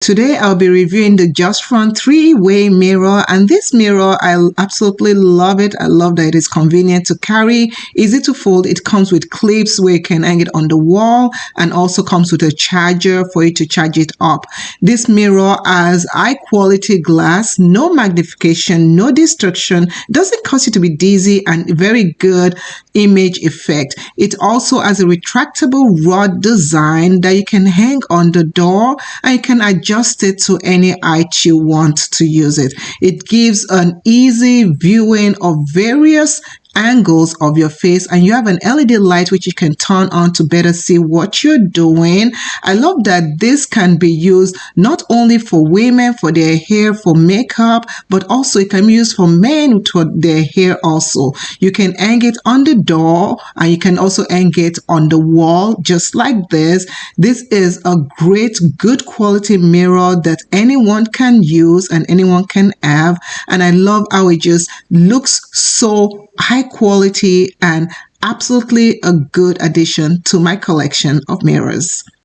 Today I'll be reviewing the Just Front 3-way mirror, and this mirror, I absolutely love it. I love that it is convenient to carry, easy to fold. It comes with clips where you can hang it on the wall, and also comes with a charger for you to charge it up. This mirror has high quality glass, no magnification, no destruction, doesn't cause you to be dizzy, and very good image effect. It also has a retractable rod design that you can hang on the door, and you can adjust it to any height you want to use it. It gives an easy viewing of various angles of your face, and you have an LED light which you can turn on to better see what you're doing. I love that this can be used not only for women, for their hair, for makeup, but also it can be used for men for their hair also. You can hang it on the door, and you can also hang it on the wall just like this. This is a great, good quality mirror that anyone can use and anyone can have, and I love how it just looks so high quality and absolutely a good addition to my collection of mirrors.